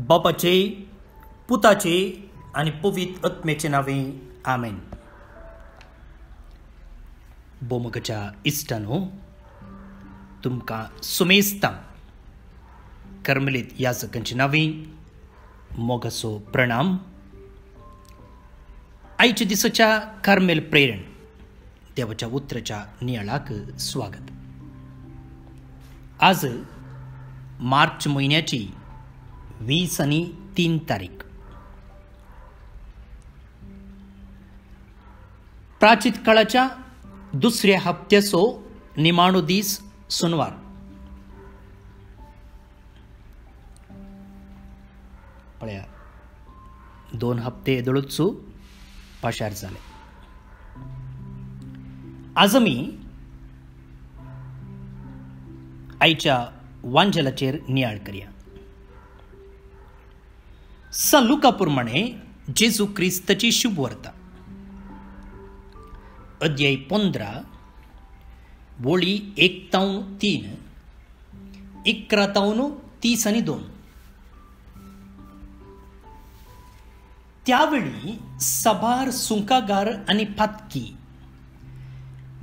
बापाचे, पुताचे आणि पवित्र आत्म्याचे नावे आमेन. बोमगच्या इष्टानो, तुमकां सुमेस्तां कर्मलीत याजकांची नावे मोगाचो प्रणाम. आयच्या दिसाच्या कार्मेल प्रेरण देवाच्या उतराच्या नियाळाक स्वागत. आज मार्च महिन्याची 20 तारीख. प्राचीन काळाच्या दुसऱ्या हप्त्याचो निमाणो दीस सोनवार. पळया 2 हप्ते येदळूच पाशार जाले. आज आमी आयच्या वांजलाचेर नियाळ करया. लुका प्रमाणे जेजू क्रिस्ताची शुभ वार्ता, अध्याय 15 वळी 1-3, 11-32. त्यावेळी सभार सुंकागार आणि फातकी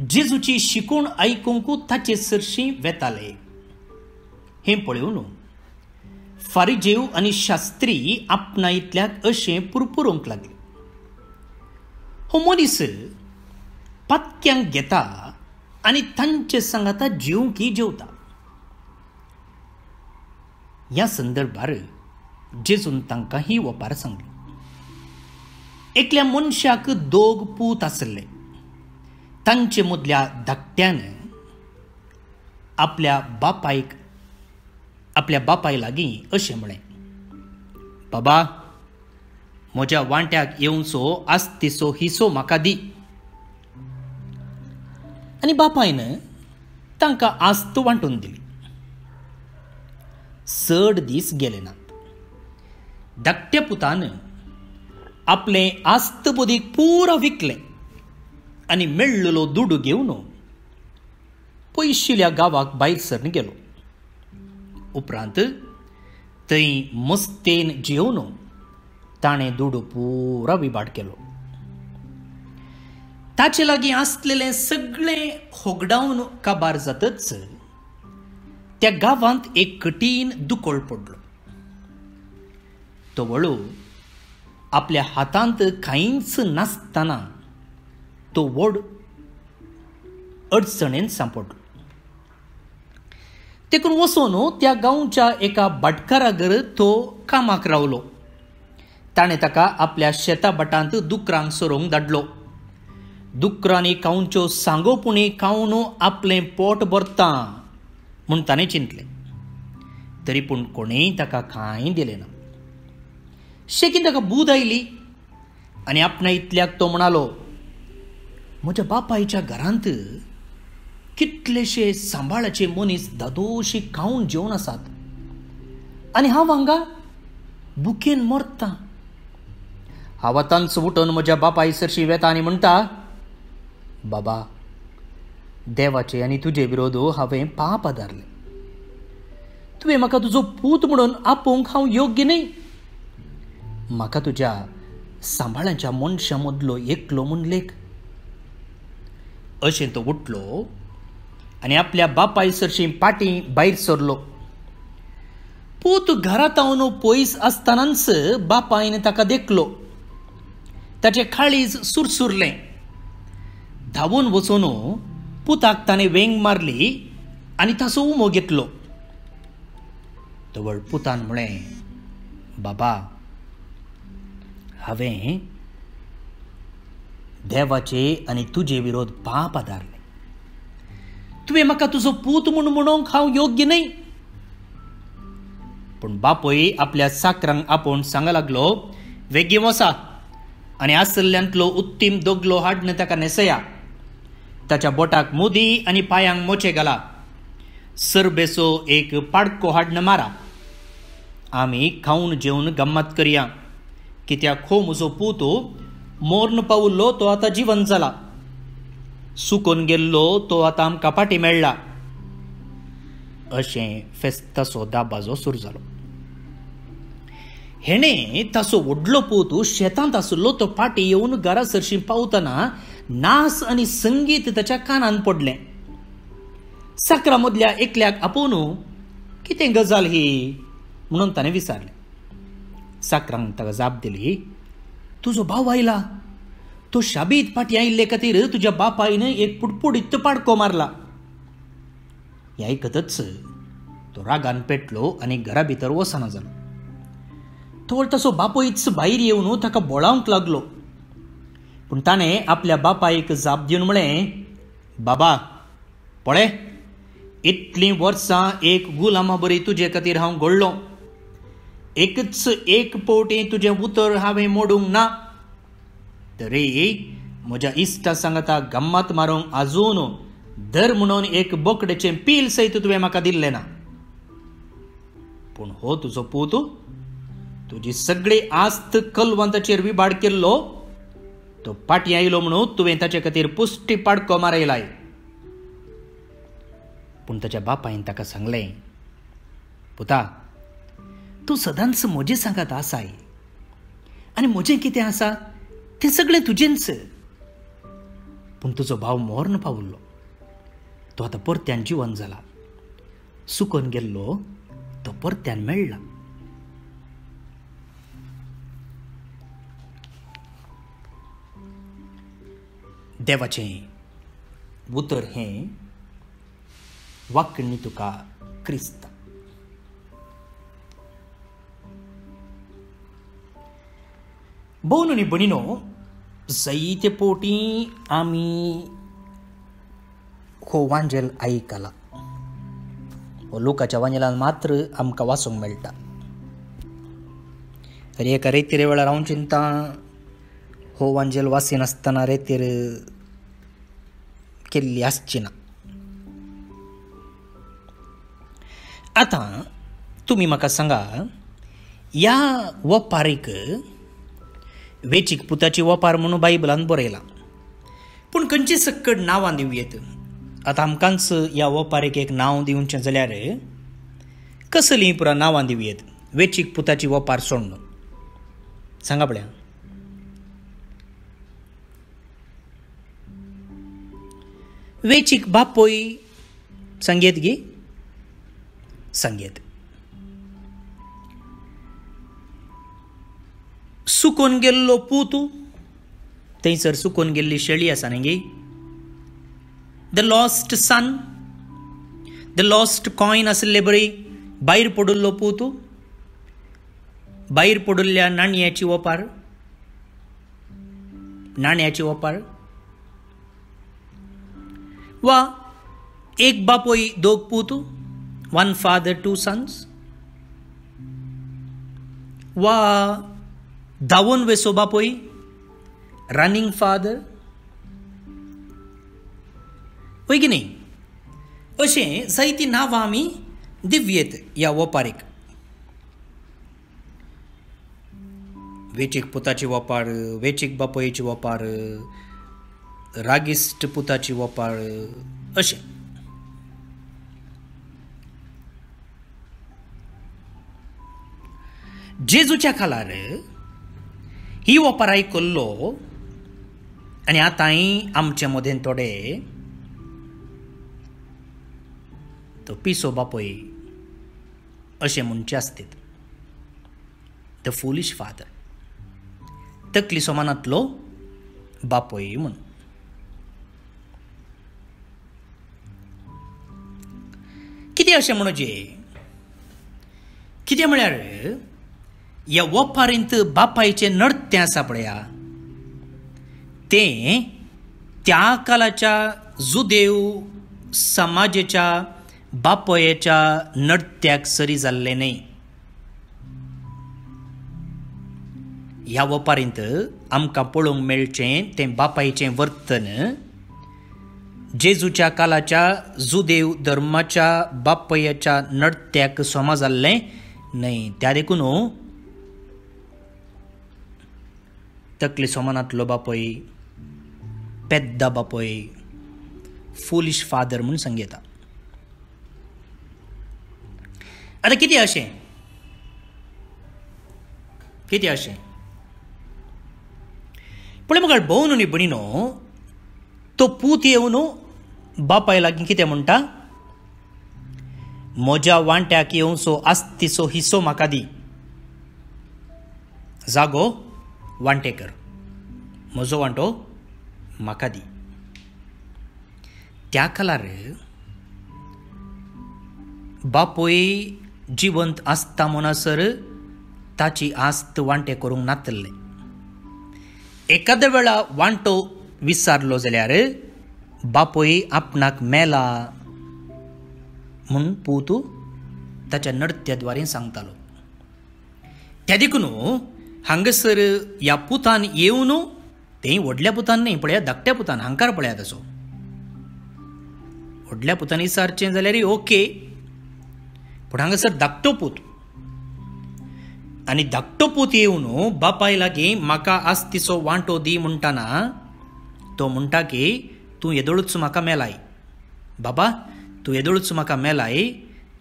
जेजूची शिकवण आयकूंक ताचे सरशी वेताले. हे पळोवन फारिजेव आणि शास्त्री आपणायतल्याक अशें पुरपुरोंक लागले. हो मनीस पातक्यांक घेता आनी तांचे सांगाता जेवंकी जेवता. ह्या संदर्भार जेजून तांकां ही वपार सांगली. एकल्या मनशाक 2 पूत आसले. तांचे मदल्या धाकट्यान आपल्या बापाय लागीं अशें म्हळें, बाबा, म्हज्या वांट्याक येवचो आस्तीचो हिस्सो म्हाका दी. आनी बापायन तांकां आस्त वांटून दिली. 6 दीस गेले नात. धाकट्या पुतान आपले आस्त बोदीक पुरो विकलें आनी मेळ्ळलो दुडू घेवन पयशिल्ल्या गांवाक भायर सरून गेलो. उपरांत थंय मस्तेन जेवन ताणें दुडू पुरो विबाट केलो. ताचे लागीं आसलेलें सगळें होगडावन काबार जातच त्या गांवांत एक कठीण दुकोळ पडलो. तो वळू आपल्या हातांत कांयच नासतना तो व्हड अडचणेन सांपडलो. देखून वचून त्या गांवच्या एका भाटकारागर तो कामाक रावलो. ताणें ताका आपल्या शेता भाटांत दुकरांक सोरोंक धाडलो. दुकरांनी कांवच्यो सांगोपुणी खावन आपलें पोट भरता म्हूण ताणें चिंतलें. तरी पूण कोणेय ताका कांय दिलें ना. शेकीन ताका बूद आयली आनी आपणायतल्याक तो म्हणालो, म्हज्या बापायच्या घरांत कितलेशे सांबाळाचे मनीस दादोशी खावन जेवन आसात आनी हांव हांगा भुकेन मरता. हांव आतांच उठून म्हज्या बापाय सरशी वेता आनी म्हणटा, बाबा, देवाचे आनी तुजे विरोध हांवें पाप आदारले. तुवें म्हाका तुजो पूत म्हणून आपोवंक हांव योग्य न्ही. म्हाका तुज्या सांबाळाच्या मनशां मदलो एकलो म्हूण लेख. अशें तो उठलो आनी आपल्या बापाय सरशी पाटी भायर सरलो. पूत घरांत आवन पयस आसतनाच बापायन ताका देखलो. ताचें काळीज सुरसुरलें. धांवून वचून पुताक ताणें वेंग मारली आनी ताचो उमो घेतलो. तवळ पुतान म्हळें, बाबा, हांवें देवाचे आनी तुजे विरोध पाप आदारले. तुवें म्हाका तुजो पूत म्हूण म्हणूंक हांव योग्य न्ही. पूण बापूय आपल्या साकरांक आपोवन सांगा लागलो, वेगी वचा आनी आसल्ल्यांतलो उत्तीम दोगलो हाडून ताका न्हेसया. ताच्या बोटाक मुदी आनी पांयांक मोचे घाला. सरबेचो एक पाडको हाडून मारा. आमी खावन जेवन गम्मत करया. कित्याक हो म्हजो पूत मोर्न पावुल्लो तो आतां जिवंत जाला. सुकून गेल्लो तो आतां आमकां पाटी मेळ्ळा. अशें फेस्ताचो दाबाजो सुरू जालो. हेणे तासो व्हडलो पूत शेतांत आसलो तो पाटी येवन घरा सरशी पावतना नास आनी संगीत ताच्या कानान पडलें. साकरा मदल्या एकल्याक आपोवन कितें गजाल ही म्हणून ताणें विचारलें. साकरांक ताका जाप दिली, तुजो भाव आयला. तो शाबीत पाटी आयिल्ले खातीर तुज्या बापायन एक पुडपुडीत पाडको मारला. हें आयकतच तो रागान पेटलो आनी घरा भितर वचना जालो. तो तसो बापोयच भायर येवन ताका बोळावंक लागलो. पूण ताणें आपल्या बापायक जाप दिवन म्हळें, बाबा पळय, इतलीं वर्सां एक गुलामा बरी तुजे खातीर हांव घडलो. एकच एक पावटी तुजें उतर हांवें मोडूंक ना. तरी म्हज्या इश्टा सांगाता गम्मत मारूंक आजून धर म्हणून एक बोकडेचें पील सयत तुवें म्हाका दिल्लें ना. पूण हो तुजो पूत तुजी सगळी आस्त कलवंताचेर विबाड केल्लो. तो पाटी आयलो म्हणून तुवें ताचे खातीर पुश्टी पाडको मारयलाय. पूण ताच्या बापायन ताका सांगलें, पुता, तूं सदांच म्हजें सांगात आसाय आनी म्हजें कितें आसा तें सगळें तुजेंच. पूण तुजो भाव मरण पावल्लो. तो आतां परत्यान जिवन जाला. सुकोन गेल्लो तो परत्यान मेळ्ळा. देवाचें उतर हें वाकणी तुका क्रिस्त. भोवन आनी भणीनो, जायते पोटी आमी हो वांजेल आयकला. हो लोकाच्या वांजेलान मात्र आमकां वाचूंक मेळटा. एका रेतीर वेळार हांव चिंता, हो वांजेल वाचिनासतना रेतीर केल्ली आसची ना. आतां तुमी म्हाका सांगा, ह्या वपारीक वेचीक पुताची वपार म्हणून बायबलान बरयलां. पूण खंयची सक्कड नांवां दिवयेत. आतां आमकांच ह्या वपारीक एक नांव दिवचें जाल्यार कसलीं पुरा नांवां दिवयेत वेचीक पुताची वपार सोडून. सांगा पळया. वेचीक बापोय सांगेत गी, सांगेत. सुकोन गेल्लो पूत, थंयसर सुकोन गेल्ली शेळी आसा न्ही गे. The lost son, the lost coin आसले बरी. भायर पडिल्लो पूत, भायर पडिल्ल्या नाणयाची वपार, नाणयाची वपार. वा एक बापोय दोग पूत, वन फादर टू सन्स. वा धांवून वेसो बापोय, रनिंग फादर. वय की न्ही. अशें जायतीं नांवां आमी दिवयेत ह्या वपारीक. वेचीक पुताची वपार, वेचीक बापोयची वपार, रागिश्ट पुताची वपार, अशें. जेजूच्या काळार ही वपार आयकल्लो आनी आतांय आमचे मदें थोडे तो पिसो बापोय अशें म्हणचे आसतात. द फुलीश फादर, तकली सोमानांतलो बापोय म्हूण. कितें अशें म्हणचे? कितें म्हळ्यार ह्या वपारींत बापायचें नृत्य आसा पळया, तें त्या काळाच्या जुदेव समाजाच्या बापोयेच्या नृत्याक सरी जाल्लें न्ही. ह्या वपारींत आमकां पळोवंक मेळचें तें बापायचें वर्तन जेजूच्या काळाच्या जुदेव धर्माच्या बापयाच्या नृत्याक समा जाल्लें न्हय. त्या देखून तकली सोमानांतलो बापोय, पेद्दा बापोय, फुलीश फादर म्हूण सांगता. आतां कितें अशें कितें अशें पळय मुखार भोव न्हू न्ही भणीनो, तो पूत येवन बापाय लागीं कितें म्हणटा, म्हज्या वांट्याक येवचो आस्तीचो हिस्सो म्हाका दी. जागो वांटेकर, म्हजो वांटो म्हाका दी. त्या कालार बापोय जिवंत आसता म्हणसर ताची आस्त वांटे करूंक नातल्ले. एकाद्या वेळा वांटो विसारलो जाल्यार बापोय आपणाक मेला म्हूण पूत ताच्या नडत्याद्वारे सांगतालो. त्या देखून हांगासर ह्या पुतान येवन, तें व्हडल्या पुतान न्ही, पळया धाकट्या पुतान, हांकार पळया ताचो. व्हडल्या पुतान विसारचें जाल्यार ओके, पूण हांगासर धाकटो पूत, आनी धाकटो पूत येवन बापाय लागीं म्हाका आस्तीचो वांटो दी म्हणटाना तो म्हणटा की तूं येदोळूच म्हाका मेलाय. बाबा तूं येदोळूच म्हाका मेलाय,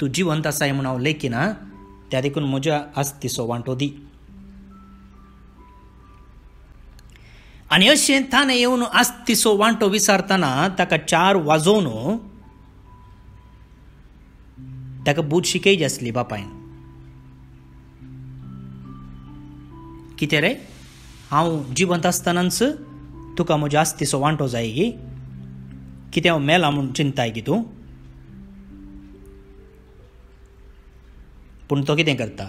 तूं जिवंत आसाय म्हूण हांव लेखिना, त्या देखून म्हज्या आस्तीचो वांटो दी. आनी अशें ताणें येवन आस्तीचो वांटो विचारतना ताका 4 वाजोवन ताका बूट शिकयची आसली बापायन. कितें रे, हांव जिवंत आसतनाच तुका म्हज्या आस्तीचो वांटो जाय गी, कितें हांव मेला म्हूण चिंताय गी तूं. पूण तो कितें करता,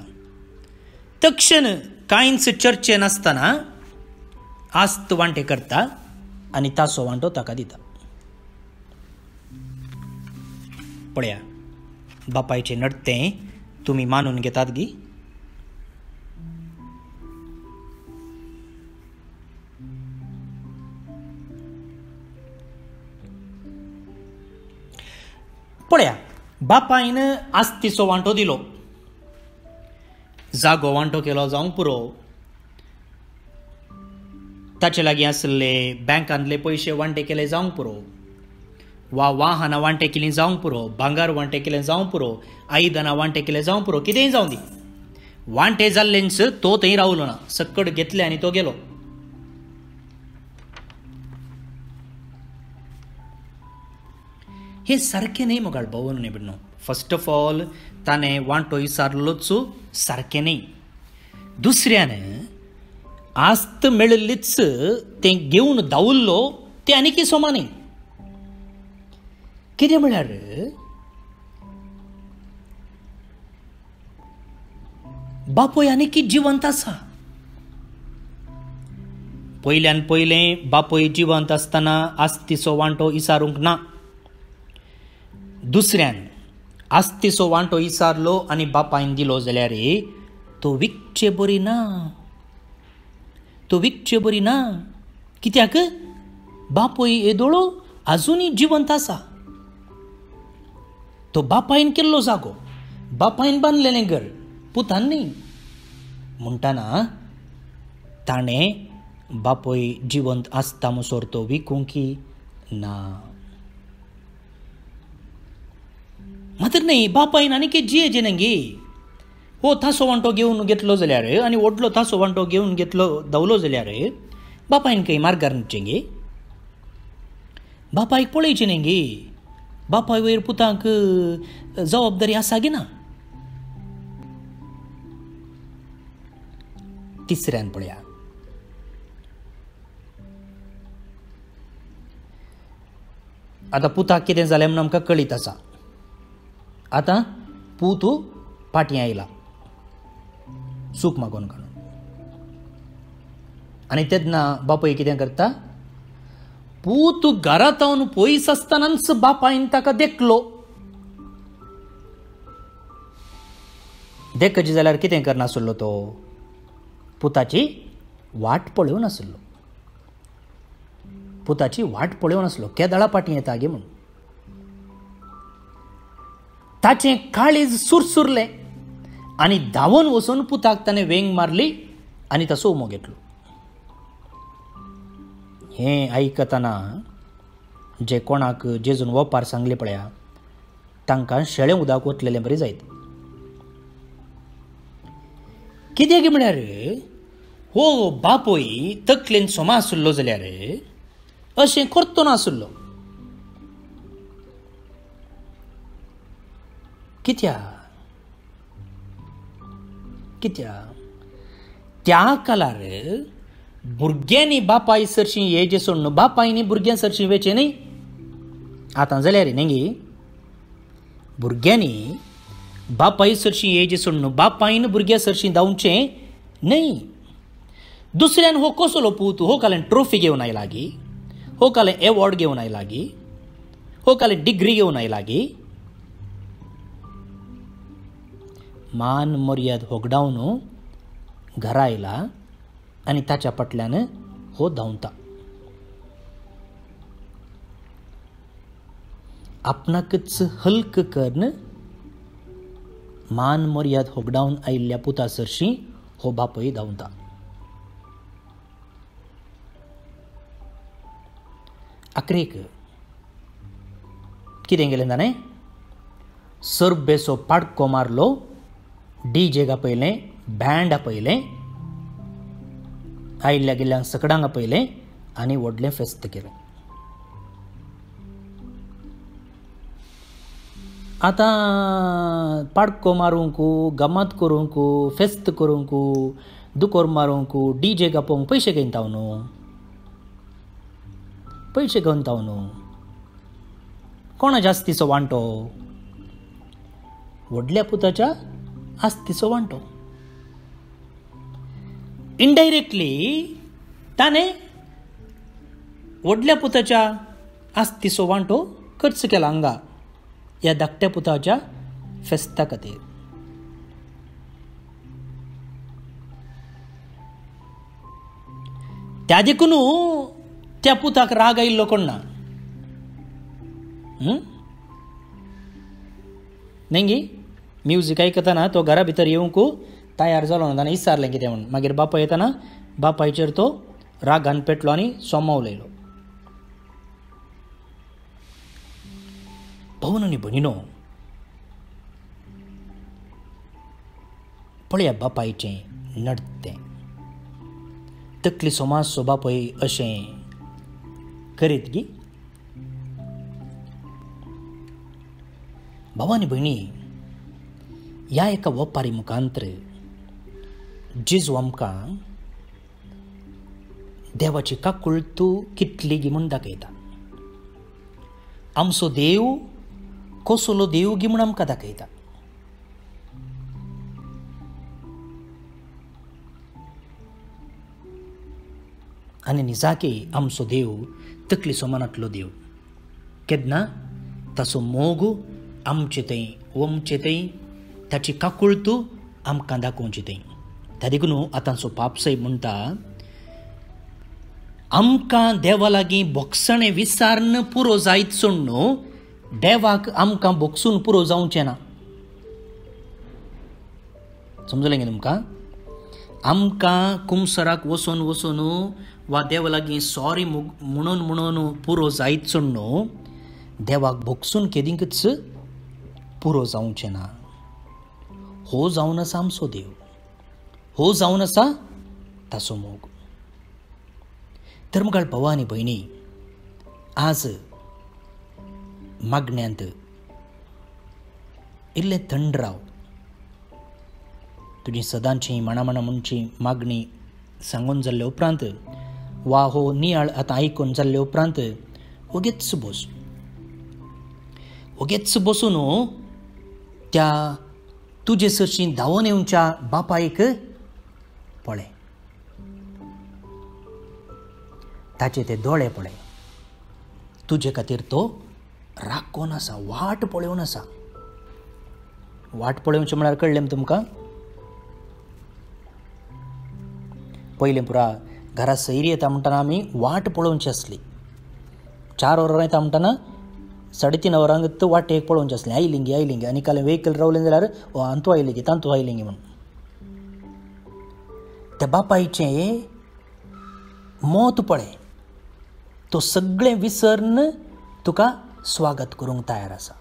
तक्षण कांयच चर्चे नासतना आस्त वांटे करता आनी ताचो वांटो ताका दिता. पळया बापायचें नडतें तुमी मानून घेतात गी. पळया बापायन आस्तीचो वांटो दिलो, जागो वांटो केलो जावंक पुरो, ताचे लागीं आसले बँकांतले पयशे वांटे केले जावंक पुरो, वा वाहनां वांटे केलीं जावंक पुरो, भांगार वांटे केलें जावंक पुरो, आयदनां वांटे केलें जावंक पुरो, कितेंय जावं दी, वांटे जाल्लेंच तो थंय रावलो ना, सक्कड घेतले आनी तो गेलो. हे सारकें न्ही मुखार भोवन न्ही बिडनो. फर्स्ट ऑफ ऑल ताणें वांटो विचारलोच सारकें न्ही. दुसऱ्यान आस्त मेळिल्लीच तें घेवन धांवल्लो तें आनीक सोमानी. कितें म्हळ्यार बापोय आनीक जिवंत आसा. पयल्यान पयलें बापोय जिवंत आसतना आस्तीचो वांटो विचारूंक ना. दुसऱ्यान आस्तीचो वांटो विचारलो आनी बापायन दिलो जाल्यार तो विकचे बरी ना, तो विकचे बरी ना. कित्याक बापोय येदोळो आजुनूय जिवंत आसा. तो बापायन केल्लो जागो, बापायन बांदलेलें घर, पुतान न्ही. म्हणटाना ताणें बापोय जिवंत आसता म्हणसर तो विकूंकी ना. मात्र न्ही, बापायन आनीक जियेचें न्ही. हो तासो वांटो घेवन घेतलो जाल्यार आनी व्हडलो तासो वांटो घेवन घेतलो धांवलो जाल्यार बापायन खंय मार्गार न्हयचें गे. बापायक पळयचें न्ही गे. बापाय वयर पुताक जबाबदारी आसा गे ना. तिसऱ्यान पळया, आतां पुताक कितें जालें म्हूण आमकां कळीत आसा. आतां पूत फाटीं आयला सूख मागोन काडून, आनी तेन्ना बापाय कितें करता, पूत घरांत रावन पयस आसतनाच बापायन ताका देखलो. देखची जाल्यार कितें करनासलो तो, पुताची वाट पळोवन नासलो. पुताची वाट पळोवन नासलो, केदाळा फाटीं येता गे म्हूण. ताचें काळीज सुरसुरलें आनी धांवन वचून पुताक ताणें वेंग मारली आनी ताचो उमो घेतलो. हें आयकतना जे कोणाक जेजून वोपार सांगले पळया तांकां शेळें उदक वतलेलें बरें जायत. कित्याक म्हळ्यार हो बापोय तकलेन सोमा आसुल्लो जाल्यार अशें करतो नासुल्लो. कित्याक त्या काळार भुरग्यांनी बापाय सरशीं हेजे सोडून बापायनी भुरग्यां सरशीं वेचें न्ही. आतां जाल्यार न्ही भुरग्यांनी बापाय सरशीं हेजे सोडून बापायन भुरग्यां सरशीं धांवचें न्ही. दुसऱ्यान हो कसलो पूत हो कालें ट्रॉफी घेवन आयला गी, हो कालें एवॉर्ड घेवन आयला गी, हो कालें डिग्री घेवन आयला गी. मान मर्याद होगडावन घरा आयला आनी ताच्या फाटल्यान हो धांवता. आपणाकच हल्क करन मान मर्याद होगडावन आयिल्ल्या पुता सरशीं हो बापय धांवता. आखरेक कितें गेलें जाणें, सर्बेसो पाडको मारलो, डीजे आपयलें, बँड आपयलें, आयिल्ल्या गेल्ल्यांक सकडांक आपयलें आनी व्हडलें फेस्त केलें. आतां पाडको मारूंक, गमात करूंक, फेस्त करूंक, दुकोर मारूंक, डीजे आपोवंक पयशे घेवन ताव न्हू, पयशे घेवन ताव न्हू. कोणा जास्तीचो वांटो? व्हडल्या पुताच्या आस्तीचो वांटो. इनडायरेक्टली ताणें व्हडल्या पुताच्या आस्तीचो वांटो खर्च केला हांगा ह्या धाकट्या पुताच्या फेस्ता खातीर. त्या देखून त्या पुताक राग आयिल्लो कोण ना न्ही. म्युजीक आयकतना तो घरा भितर येवंक तयार जालो ना, ताणें विचारलें कितें म्हूण. मागीर बापाय येताना बापायचेर तो रागान पेटलो आनी सोमाव लायलो. भावन आनी भयणीनो, पळया बापायचें नडतें. तकली सोमासो बापय अशें करीत गी. भावानी भयणी, ह्या एका वपारी मुखांतर जेजू आमकां देवाची काकुळत कितली गी म्हूण दाखयता. आमचो देव कसलो देव गी म्हूण आमकां दाखयता. आनी निजाके आमचो देव तकली सोमानांतलो देव. केन्ना ताचो मोग आमचे थंय वमचे थंय, ताची काकुळत आमकां दाखोवची थंय. त्या देखून आतांचो पापसय म्हणटा, आमकां देवा लागीं बोगसणें विचारन पुरो जायत सोड न्हू, देवाक आमकां बोगसून पुरो जावचें ना. समजलें गे तुमकां? आमकां कुमसराक वचून वा देवा लागीं सॉरी म्हणून पुरो जायत सोड न्हू, देवाक बोगसून केदींकच पुरो जावचें ना. हो जावन आसा आमचो देव, हो जावन आसा ताचो मोग. तर मुखार भावा आनी भयणी, आज मागण्यांत इल्लें थंड राव. तुजी सदांची मना म्हणची मागणी सांगून जाल्ले उपरांत वा हो नियाळ आतां आयकून जाल्ले उपरांत ओगेच बस, ओगेच बसून त्या तुजे सरशीं धांवून येवच्या बापायक पळय, ताचे ते दोळे पळय. तुजे खातीर तो राखून आसा, वाट पळोवन आसा. वाट पळोवचें म्हळ्यार कळ्ळें तुमकां? पयलें पुरा घरा सैरी येता म्हणटना आमी वाट पळोवची आसली. 4 वरां येता म्हणटना 3:30 वरांक वाटेक पळोवचें आसलें. आयलिंगी आनी कालें वेहिकल रावलें जाल्यार हांतू आयलें गी तांतू आयलें गी म्हणून. त्या बापायचें मोत पळय, तो सगळें विसरन तुका स्वागत करूंक तयार आसा.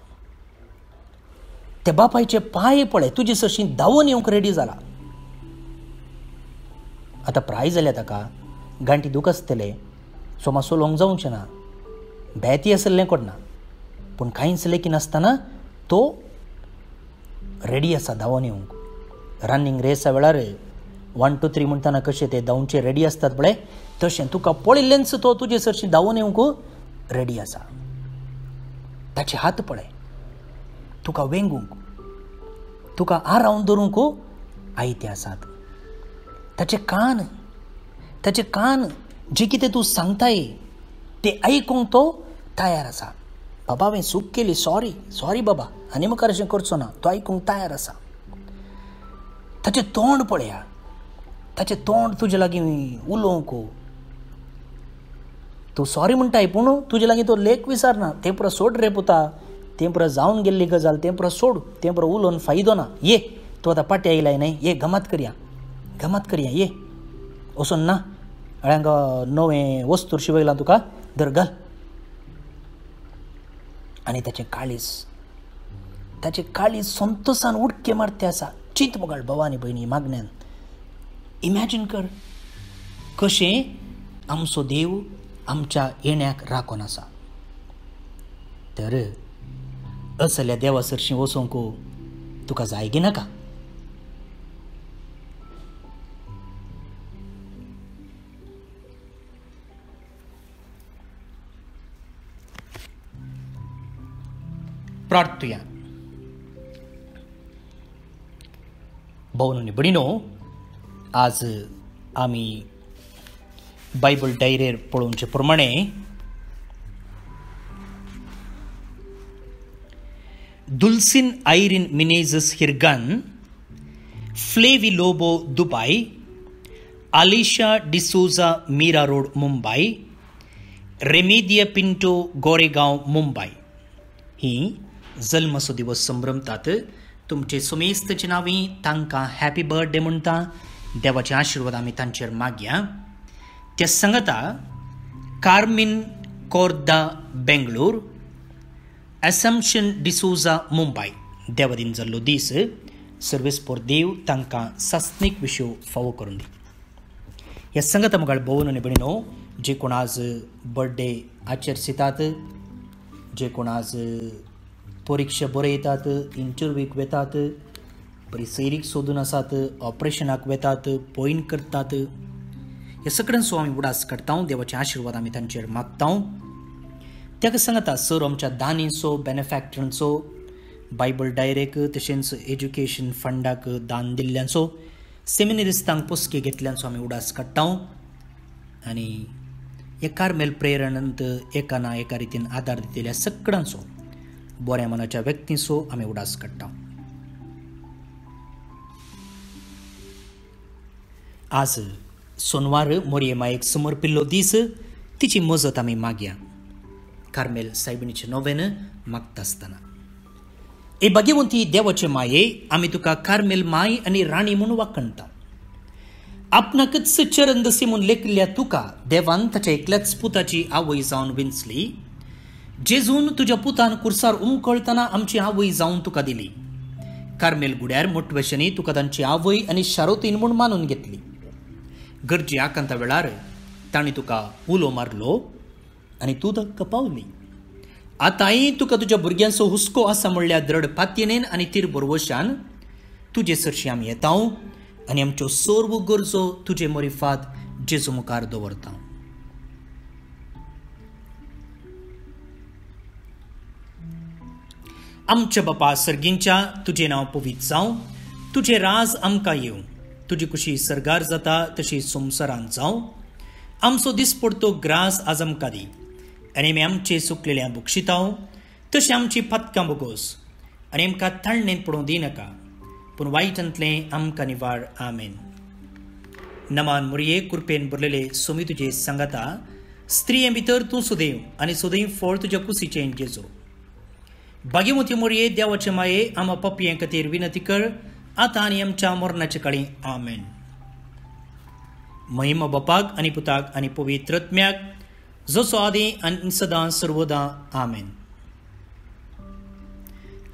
त्या बापायचे पांय पळय, तुजे सरशीं धांवून येवंक रेडी जाला. आतां प्राय जाल्या ताका गांठी दूख आसतलें सो मातसो लोंग जावंचें ना बेती आसलें कोणना पूण कांयच लेकी नासतना तो रेडी आसा धांवोन येवंक रनिंग रेसा वेळार 1 2 3 म्हणटना कशें ते धांवचे रेडी आसतात पळय तशें तुका पळयल्लेंच तो तुजे सरशी धांवोन येवंक रेडी आसा ताचे हात पळय तुका वेंगूंक तुका आरावन धरूंक आयते आसात ताचे कान जे कितें तूं सांगताय ते आयकूंक तो तयार आसा बाबा हांवें चूक केली सॉरी बाबा आनी मुखार अशें करचो ना तो आयकूंक तयार आसा ताचें तोंड पळया ताचें तोंड तुजे लागीं उलोवंक तूं सॉरी म्हणटाय पूण तुजे लागीं तो लेख विचारना तें पुरो सोड रे पुता तें पुरो जावन गेल्ली गजाल तें पुरो सोड तें पुरो उलोवन फायदो ना ये तूं आतां पाट्या येयलाय न्हय ये गमात करया ये वचून ना म्हळ्यार नवें वस्तूर शिवयलां तुका धर घाल आनी ताचें काळीज संतोशान उडके मारते आसा चिंत मुगाळ भवानी भयणी मागण्यान इमॅजीन कर कशें आमचो देव आमच्या येण्याक राखून आसा तर असल्या देवा सरशी वचोंक तुका जाय गे नाका प्रार्थुया भाऊनी बडिनो आज आमी बायबल डायरेर पळोवचे प्रमाणे दुल्सिन आयरिन मिनेझस हिरगन फ्लेवी लोबो दुबई आलिशा डिसोजा मीरा रोड मुंबई रेमेदिया पिंटो गोरेगांव मुंबई ही जल्मचो दिवस संभ्रमतात तुमचे सुमेस्तचे नावी तांकां हॅपी बर्थडे म्हणटा देवाचे आशिर्वाद आमी तांचेर मागया त्या सांगता carmine Korda Bengaluru assumption D'Souza Mumbai Devadin जाल्लो दीस सर्वेस पोर देव तांकां सासणीक विशयो फावो करून दी ह्या सांगता मुखार भोवन आनी भयणीनो जे कोण आज बर्थडे आचरतात जे कोण आज परीक्षा बरयतात इंटरव्यूक वेतात बरी सैरीक सोदून आसात ऑपरेशनाक वेतात पॉयन करतात हे सगळ्यांचो आमी उडास काडटा देवाचे आशिर्वाद आमी तांचेर मागता ताका सांगता सर आमच्या दानीचो बेनिफॅक्टरांचो बायबल डायरेक तशेंच एज्युकेशन फंडाक दान दिल्ल्यांचो सेमिनरिस्तांक पुस्के घेतल्यांचो आमी उडास काडटा आनी हे कार्मेल प्रेरणंत एका ना एका रितीन आदार दितल्या सगळ्यांचो बऱ्या मनाच्या व्यक्तींचो आमी उडास काडटा आज सोनवार मोरयेमायेक समर्पिल्लो दीस तिची मजत आमी मागया कार्मेल सायबिणीचे नोवेन मागता आसतना ए भाग्यवंती देवाचे माये आमी तुका कार्मेल माय आनी राणी म्हूण वाखणटा आपणाकच चरंदसी म्हूण लेखिल्ल्या तुका देवान ताच्या एकल्याच पुताची आवय जावन विंचली जेजून तुज्या पुतान कुर्सार उमकळतना आमची आवय जावन तुका दिली कार्मेल गुड्यार मोटवेशनी तुका तांची आवय आनी शारोतीन म्हूण मानून घेतली गरजे आकांता वेळार तांणी तुका उलो मारलो आनी तूं धक्क पावली आतांय तुका तुज्या भुरग्यांचो हुस्को आसा म्हणल्या द्रढ पातयेन आनी तीर बरवशान तुजे सरशी आमी येता आनी आमच्यो सर्व गरजो तुजे मोरिफात जेजू मुखार दवरता आमच्या बापा सर्गींच्या तुजें नांव पवित्र जावं तुजें राज आमकां येवं तुजी कुशी सरगार जाता तशी संवसारांत जावं आमचो दिसपडतो ग्रास आज आमकां दी आनी आमी आमचे सुकलेल्या बुक्षितांव तशें आमची पथकां बोगोस आनी आमकां ताळणेंत पडूंक दिनाका पूण वायटांतलें आमकां निवाड आमेन नमान मुरये कृपेन भरलेले सोमी तुजे सांगाता स्त्रिये भितर तूं सुदैव आनी सुदैव फळ तुज्या कुशीचें जेजो भाग्यवती मोरये देवाचे माये आमा पपये खातीर विनंती कर आतां आनी आमच्या मरणाचे काळी आमेन महिमा बापाक आनी पुताक आनी पवित्र आत्म्याक जसो आदी आनी सदां सर्वदा आमेन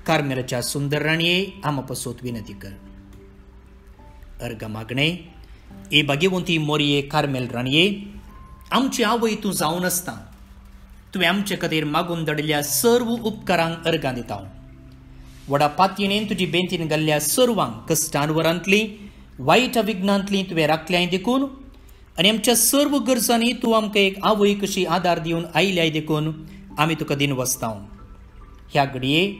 कार्मेलाच्या सुंदर राणये आमा पसोत विनंती कर अर्घ मागणे ए भाग्यवंती मोरये कार्मेल राणये, आमची आवय तूं जावन आसता. तुवें आमचे खातीर मागून धाडिल्ल्या सर्व उपकारांक अर्गां दिता. व्हडा पातयेन तुजी बेंतीन घाल्ल्या सर्वांक कश्टांवरांतली वायट विघ्नांतली तुवें राखल्याय देखून, आनी आमच्या सर्व गरजांनी तूं आमकां एक आवय कशी आदार दिवन आयल्याय देखून आमी तुका दिन वसता. ह्या घडये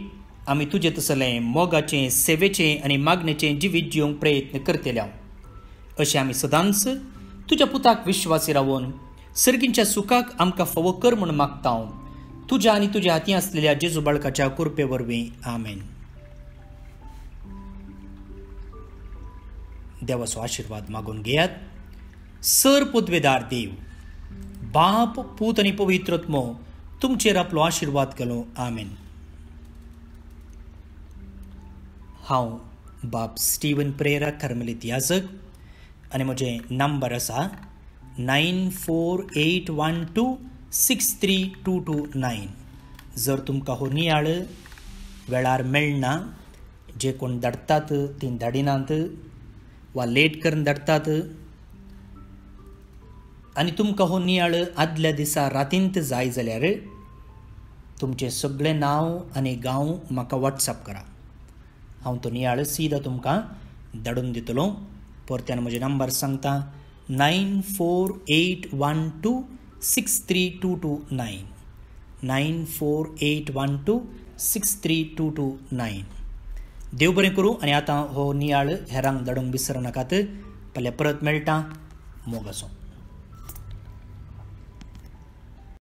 आमी तुजें तसलें मोगाचें, सेवेचें आनी मागणेचें जिवीत जिवंक प्रयत्न करतले. अशें आमी सदांच तुज्या पुताक विश्वासी रावून सर्गींच्या सुखाक आमकां फावो कर म्हूण मागता. तुज्या आनी तुज्या हाती आसलेल्या जेजू बाळकाच्या कृपे वरवीं. आमेन. देवाचो आशिर्वाद मागून घेयात. सर पदवेदार देव, बाप, पूत आनी पवित्रत्मो तुमचेर आपलो आशिर्वाद घालो. आमेन. हांव बाब स्टीवन प्रेरा कार्मेलीत याजक आनी म्हजें नंबर आसा 9481263229. जर तुमकां हो नियाळ वेळार मेळना, जे कोण धाडटात तीं धाडिनात वा लेट करून धाडटात, आनी तुमकां हो नियाळ आदल्या दिसा रातींत जाय जाल्यार तुमचें सगळें नांव आनी गांव म्हाका वॉट्सॅप करा. हांव तो नियाळ सीदा तुमकां धाडून दितलो. परत्यान म्हजे नंबर सांगता 9481263229. 9481263229. देव बरें करूं. आनी आतां हो नियाळ हेरांक धाडूंक विसरनाकात. फाल्यां परत मेळटा. मोग आसूं.